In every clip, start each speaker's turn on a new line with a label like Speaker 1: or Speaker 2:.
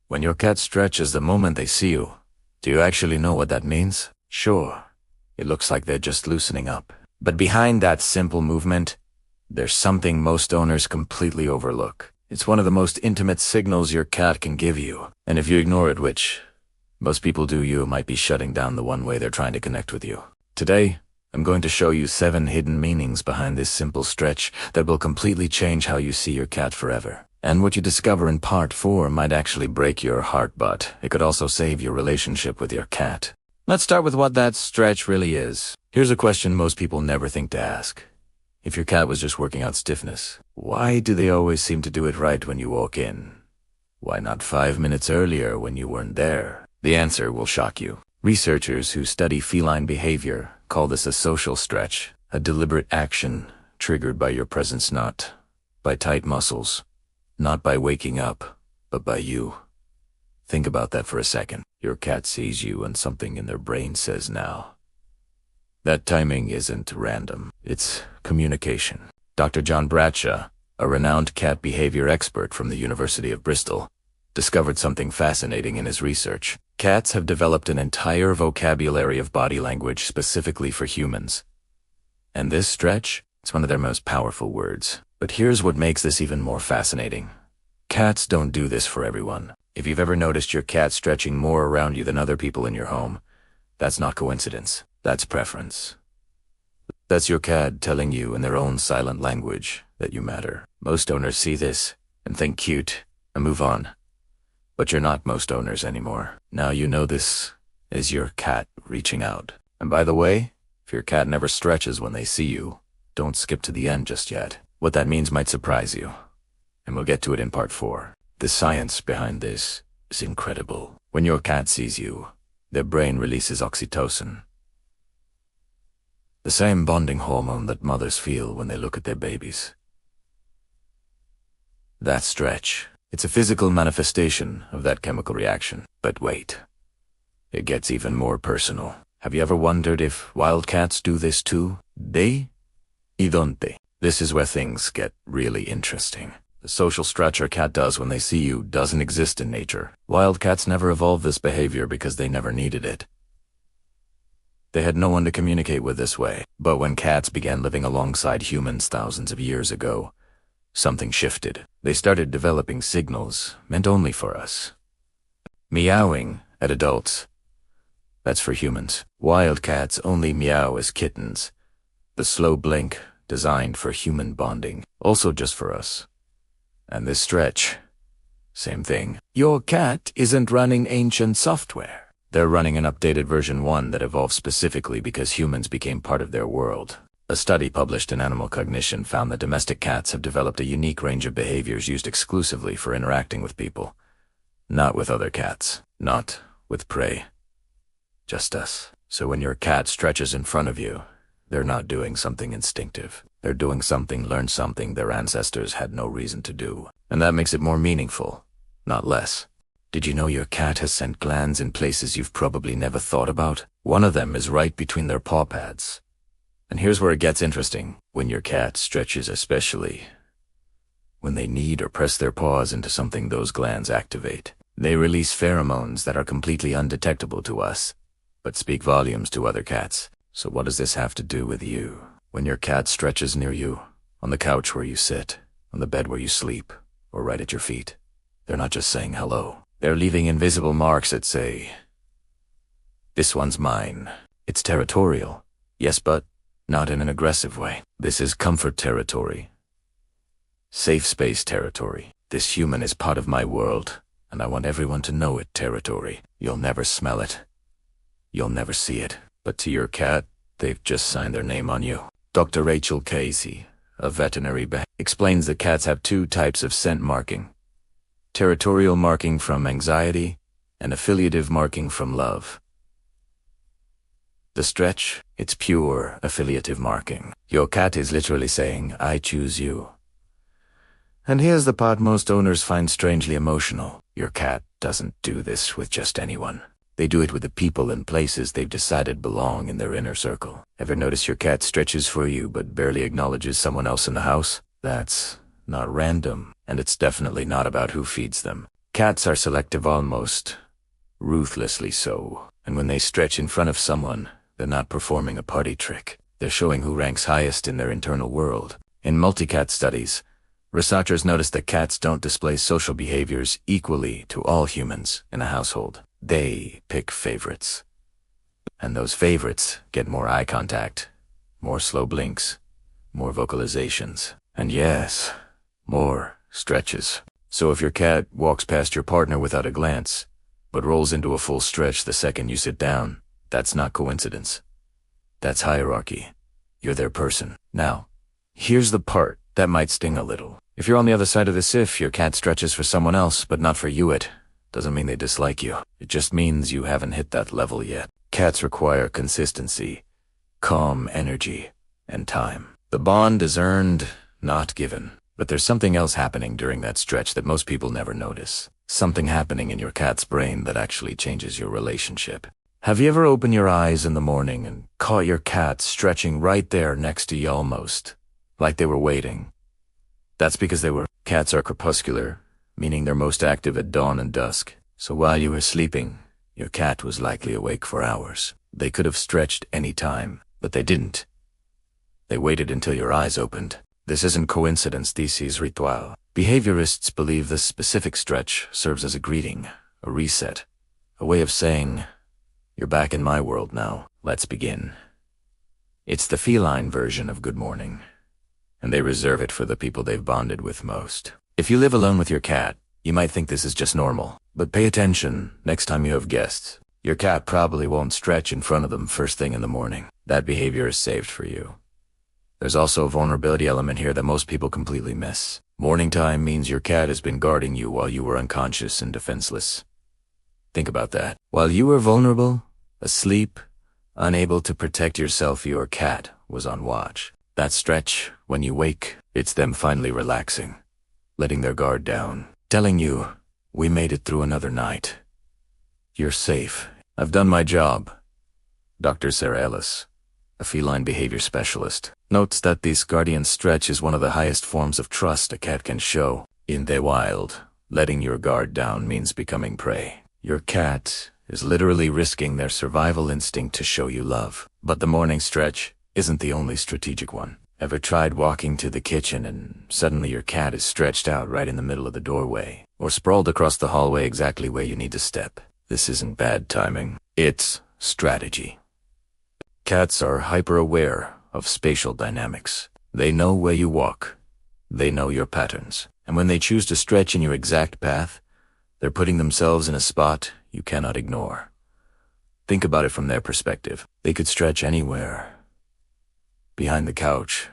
Speaker 1: When your cat stretches the moment they see you, do you actually know what that means? Sure, it looks like they're just loosening up. But behind that simple movement, there's something most owners completely overlook. It's one of the most intimate signals your cat can give you. And if you ignore it, which most people do, you might be shutting down the one way they're trying to connect with you. Today, I'm going to show you 7 hidden meanings behind this simple stretch that will completely change how you see your cat forever. And what you discover in part 4 might actually break your heart, but it could also save your relationship with your cat. Let's start with what that stretch really is. Here's a question most people never think to ask. If your cat was just working out stiffness, why do they always seem to do it right when you walk in? Why not 5 minutes earlier when you weren't there? The answer will shock you. Researchers who study feline behavior call this a social stretch, a deliberate action triggered by your presence, not by tight muscles, not by waking up, but by you. Think about that for a second. Your cat sees you and something in their brain says now. That timing isn't random. It's communication. Dr. John Bradshaw, a renowned cat behavior expert from the University of Bristol, discovered something fascinating in his research. Cats have developed an entire vocabulary of body language specifically for humans. And this stretch, it's one of their most powerful words. But here's what makes this even more fascinating. Cats don't do this for everyone. If you've ever noticed your cat stretching more around you than other people in your home, that's not coincidence. That's preference. That's your cat telling you in their own silent language that you matter. Most owners see this and think cute and move on. But you're not most owners anymore. Now you know this is your cat reaching out. And by the way, if your cat never stretches when they see you, don't skip to the end just yet. What that means might surprise you, and we'll get to it in part 4. The science behind this is incredible. When your cat sees you, their brain releases oxytocin, the same bonding hormone that mothers feel when they look at their babies. That stretch, it's a physical manifestation of that chemical reaction. But wait, it gets even more personal. Have you ever wondered if wild cats do this too? ¿Y dónde? This is where things get really interesting. The social stretch your cat does when they see you doesn't exist in nature. Wild cats never evolved this behavior because they never needed it. They had no one to communicate with this way. But when cats began living alongside humans thousands of years ago, something shifted. They started developing signals meant only for us. Meowing at adults, that's for humans. Wild cats only meow as kittens. The slow blink, designed for human bonding, also just for us. And this stretch, same thing. Your cat isn't running ancient software. They're running an updated version 1 that evolved specifically because humans became part of their world. A study published in Animal Cognition found that domestic cats have developed a unique range of behaviors used exclusively for interacting with people. Not with other cats. Not with prey. Just us. So when your cat stretches in front of you, they're not doing something instinctive. They're doing something, learned something their ancestors had no reason to do. And that makes it more meaningful, not less. Did you know your cat has scent glands in places you've probably never thought about? One of them is right between their paw pads. And here's where it gets interesting. When your cat stretches, especially when they knead or press their paws into something, those glands activate. They release pheromones that are completely undetectable to us, but speak volumes to other cats. So what does this have to do with you? When your cat stretches near you, on the couch where you sit, on the bed where you sleep, or right at your feet, they're not just saying hello. They're leaving invisible marks that say, "This one's mine." It's territorial. Yes, but not in an aggressive way. This is comfort territory. Safe space territory. This human is part of my world, and I want everyone to know it territory. You'll never smell it. You'll never see it. But to your cat, they've just signed their name on you. Dr. Rachel Casey, a veterinary explains that cats have 2 types of scent marking. Territorial marking from anxiety and affiliative marking from love. The stretch, it's pure affiliative marking. Your cat is literally saying, "I choose you." And here's the part most owners find strangely emotional. Your cat doesn't do this with just anyone. They do it with the people and places they've decided belong in their inner circle. Ever notice your cat stretches for you but barely acknowledges someone else in the house? That's not random, and it's definitely not about who feeds them. Cats are selective, almost ruthlessly so. And when they stretch in front of someone, they're not performing a party trick. They're showing who ranks highest in their internal world. In multi-cat studies, researchers noticed that cats don't display social behaviors equally to all humans in a household. They pick favorites. And those favorites get more eye contact, more slow blinks, more vocalizations, and yes, more stretches. So if your cat walks past your partner without a glance, but rolls into a full stretch the second you sit down, that's not coincidence. That's hierarchy. You're their person. Now, here's the part that might sting a little. If you're on the other side of this, if your cat stretches for someone else but not for you, it doesn't mean they dislike you. It just means you haven't hit that level yet. Cats require consistency, calm energy, and time. The bond is earned, not given. But there's something else happening during that stretch that most people never notice. Something happening in your cat's brain that actually changes your relationship. Have you ever opened your eyes in the morning and caught your cat stretching right there next to you, almost like they were waiting? That's because cats are crepuscular, meaning they're most active at dawn and dusk. So while you were sleeping, your cat was likely awake for hours. They could have stretched any time, but they didn't. They waited until your eyes opened. This isn't coincidence, this is ritual. Behaviorists believe this specific stretch serves as a greeting, a reset, a way of saying, "You're back in my world now, let's begin." It's the feline version of good morning, and they reserve it for the people they've bonded with most. If you live alone with your cat, you might think this is just normal, but pay attention next time you have guests. Your cat probably won't stretch in front of them first thing in the morning. That behavior is saved for you. There's also a vulnerability element here that most people completely miss. Morning time means your cat has been guarding you while you were unconscious and defenseless. Think about that. While you were vulnerable, asleep, unable to protect yourself, your cat was on watch. That stretch, when you wake, it's them finally relaxing, letting their guard down, telling you, "We made it through another night. You're safe. I've done my job." Dr. Sarah Ellis, a feline behavior specialist, notes that this guardian stretch is one of the highest forms of trust a cat can show. In the wild, letting your guard down means becoming prey. Your cat is literally risking their survival instinct to show you love. But the morning stretch isn't the only strategic one. Ever tried walking to the kitchen and suddenly your cat is stretched out right in the middle of the doorway, or sprawled across the hallway exactly where you need to step? This isn't bad timing. It's strategy. Cats are hyper-aware of spatial dynamics. They know where you walk. They know your patterns. And when they choose to stretch in your exact path, they're putting themselves in a spot you cannot ignore. Think about it from their perspective. They could stretch anywhere. Behind the couch,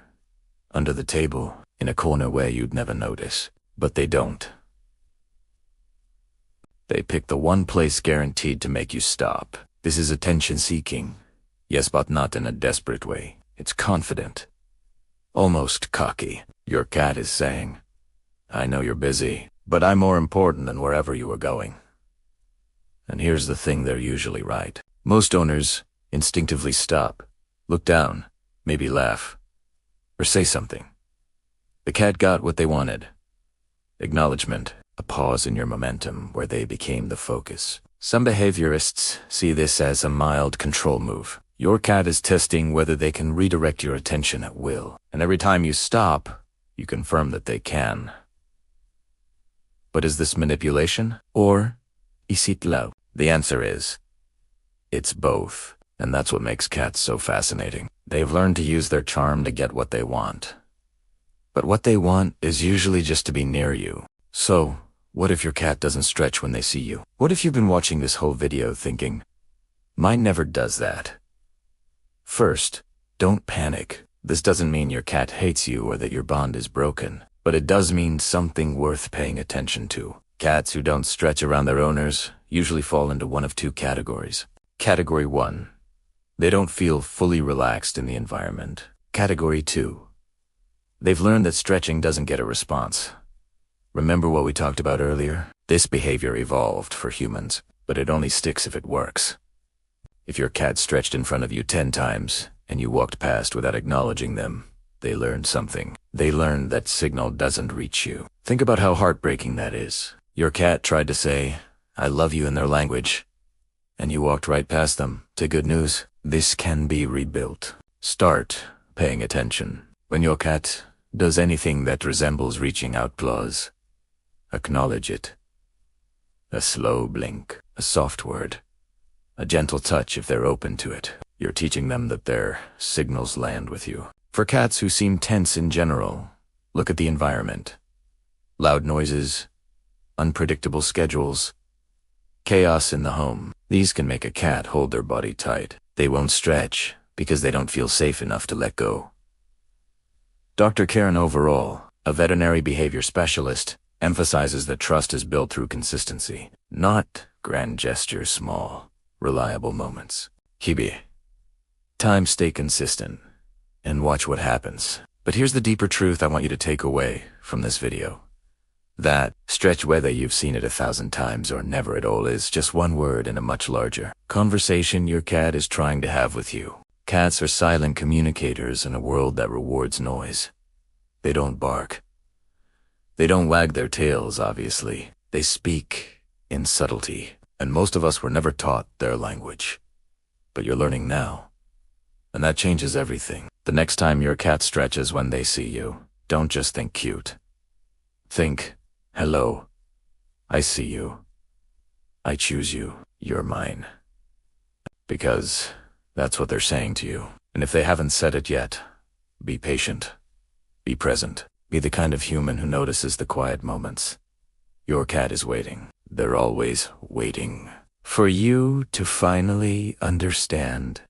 Speaker 1: under the table, in a corner where you'd never notice. But they don't. They pick the one place guaranteed to make you stop. This is attention-seeking. Yes, but not in a desperate way. It's confident. Almost cocky. Your cat is saying, "I know you're busy, but I'm more important than wherever you are going." And here's the thing, they're usually right. Most owners instinctively stop, look down, maybe laugh, or say something. The cat got what they wanted. Acknowledgement, a pause in your momentum where they became the focus. Some behaviorists see this as a mild control move. Your cat is testing whether they can redirect your attention at will, and every time you stop, you confirm that they can. But is this manipulation, or is it love? The answer is, it's both, and that's what makes cats so fascinating. They've learned to use their charm to get what they want. But what they want is usually just to be near you. So, what if your cat doesn't stretch when they see you? What if you've been watching this whole video thinking, "Mine never does that"? First, don't panic. This doesn't mean your cat hates you or that your bond is broken, but it does mean something worth paying attention to. Cats who don't stretch around their owners usually fall into one of two categories. Category 1. They don't feel fully relaxed in the environment. Category 2. They've learned that stretching doesn't get a response. Remember what we talked about earlier? This behavior evolved for humans, but it only sticks if it works. If your cat stretched in front of you 10 times and you walked past without acknowledging them, they learned something. They learned that signal doesn't reach you. Think about how heartbreaking that is. Your cat tried to say, "I love you" in their language, and you walked right past them. To good news, this can be rebuilt. Start paying attention. When your cat does anything that resembles reaching out claws, acknowledge it. A slow blink, a soft word, a gentle touch if they're open to it. You're teaching them that their signals land with you. For cats who seem tense in general, look at the environment. Loud noises, unpredictable schedules, chaos in the home. These can make a cat hold their body tight. They won't stretch because they don't feel safe enough to let go. Dr. Karen Overall, a veterinary behavior specialist, emphasizes that trust is built through consistency, not grand gestures, small, reliable moments. Kibi. Time stay consistent and watch what happens. But here's the deeper truth I want you to take away from this video. That stretch, whether you've seen it 1,000 times or never at all, is just one word in a much larger conversation your cat is trying to have with you. Cats are silent communicators in a world that rewards noise. They don't bark. They don't wag their tails, obviously. They speak in subtlety, and most of us were never taught their language. But you're learning now, and that changes everything. The next time your cat stretches when they see you, don't just think cute. Think, "Hello, I see you. I choose you. You're mine." Because that's what they're saying to you. And if they haven't said it yet, be patient. Be present. Be the kind of human who notices the quiet moments. Your cat is waiting. They're always waiting for you to finally understand